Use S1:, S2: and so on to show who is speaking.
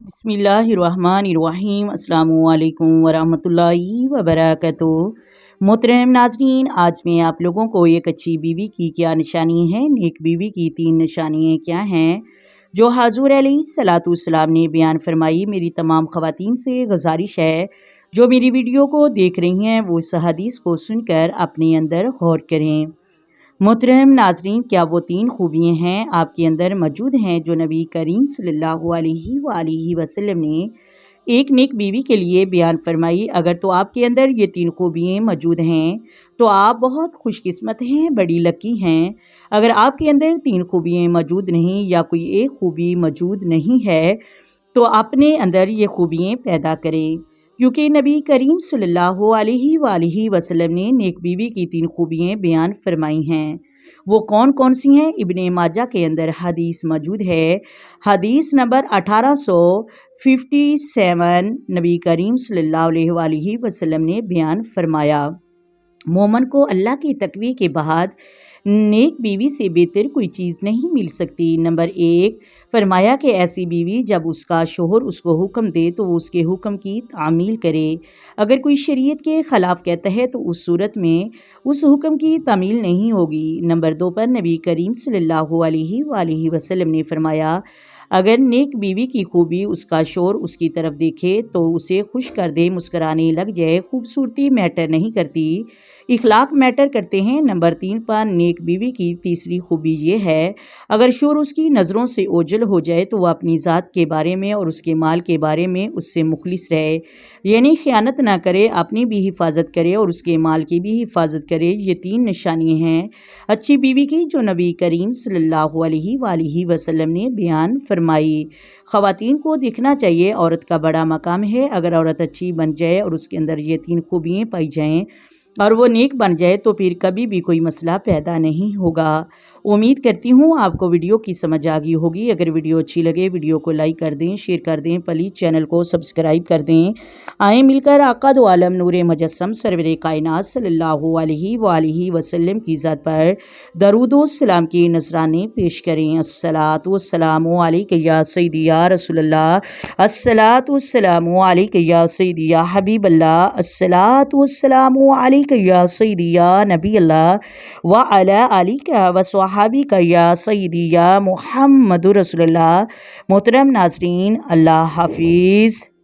S1: بسم اللہ الرحمن الرحیم۔ السلام علیکم ورحمۃ اللہ وبرکاتہ۔ محترم ناظرین، آج میں آپ لوگوں کو ایک اچھی بیوی کی کیا نشانی ہے، نیک بیوی کی 3 نشانیاں کیا ہیں جو حضور علیہ الصلوۃ والسلام نے بیان فرمائی۔ میری تمام خواتین سے گزارش ہے جو میری ویڈیو کو دیکھ رہی ہیں وہ اس حدیث کو سن کر اپنے اندر غور کریں۔ محترم ناظرین، کیا وہ 3 خوبیاں ہیں آپ کے اندر موجود ہیں جو نبی کریم صلی اللہ علیہ وآلہ وسلم نے ایک نیک بیوی کے لیے بیان فرمائی؟ اگر تو آپ کے اندر یہ 3 خوبیاں موجود ہیں تو آپ بہت خوش قسمت ہیں، بڑی لکی ہیں۔ اگر آپ کے اندر 3 خوبیاں موجود نہیں یا کوئی ایک خوبی موجود نہیں ہے تو اپنے اندر یہ خوبیاں پیدا کریں، کیونکہ نبی کریم صلی اللہ علیہ وآلہ وسلم نے نیک بیوی کی 3 خوبیاں بیان فرمائی ہیں۔ وہ کون کون سی ہیں؟ ابن ماجہ کے اندر حدیث موجود ہے، حدیث نمبر 1857۔ نبی کریم صلی اللہ علیہ وآلہ وسلم نے بیان فرمایا، مومن کو اللہ کی تقوی کے بعد نیک بیوی سے بہتر کوئی چیز نہیں مل سکتی۔ نمبر 1، فرمایا کہ ایسی بیوی جب اس کا شوہر اس کو حکم دے تو وہ اس کے حکم کی تعمیل کرے، اگر کوئی شریعت کے خلاف کہتا ہے تو اس صورت میں اس حکم کی تعمیل نہیں ہوگی۔ نمبر 2 پر نبی کریم صلی اللہ علیہ وآلہ وسلم نے فرمایا، اگر نیک بیوی کی خوبی اس کا شوہر اس کی طرف دیکھے تو اسے خوش کر دے، مسکرانے لگ جائے۔ خوبصورتی میٹر نہیں کرتی، اخلاق میٹر کرتے ہیں۔ نمبر 3 پر نیک بیوی کی تیسری خوبی یہ ہے، اگر شوہر اس کی نظروں سے اوجھل ہو جائے تو وہ اپنی ذات کے بارے میں اور اس کے مال کے بارے میں اس سے مخلص رہے، یعنی خیانت نہ کرے، اپنی بھی حفاظت کرے اور اس کے مال کی بھی حفاظت کرے۔ یہ 3 نشانیاں ہیں اچھی بیوی کی جو نبی کریم صلی اللہ علیہ وآلہ وسلم نے بیان فرمائی۔ خواتین کو دیکھنا چاہیے، عورت کا بڑا مقام ہے۔ اگر عورت اچھی بن جائے اور اس کے اندر یہ 3 خوبیاں پائی جائیں اور وہ نیک بن جائے تو پھر کبھی بھی کوئی مسئلہ پیدا نہیں ہوگا۔ امید کرتی ہوں آپ کو ویڈیو کی سمجھ آ گئی ہوگی۔ اگر ویڈیو اچھی لگے ویڈیو کو لائک کر دیں، شیئر کر دیں، پلیز چینل کو سبسکرائب کر دیں۔ آئیں مل کر آقا دو عالم نور مجسم سرور کائنات صلی اللہ علیہ وآلہ وسلم کی ذات پر درود و سلام کی نذرانے پیش کریں۔ الصلاۃ والسلام علیک یا سیدی یا رسول اللہ، الصلاۃ والسلام علیک یا سیدی یا حبیب اللہ، الصلاۃ والسلام علیک یا سیدی یا نبی اللہ وعلی آلک وصحابک یا سیدی یا محمد رسول اللہ۔ محترم ناظرین، اللہ حافظ۔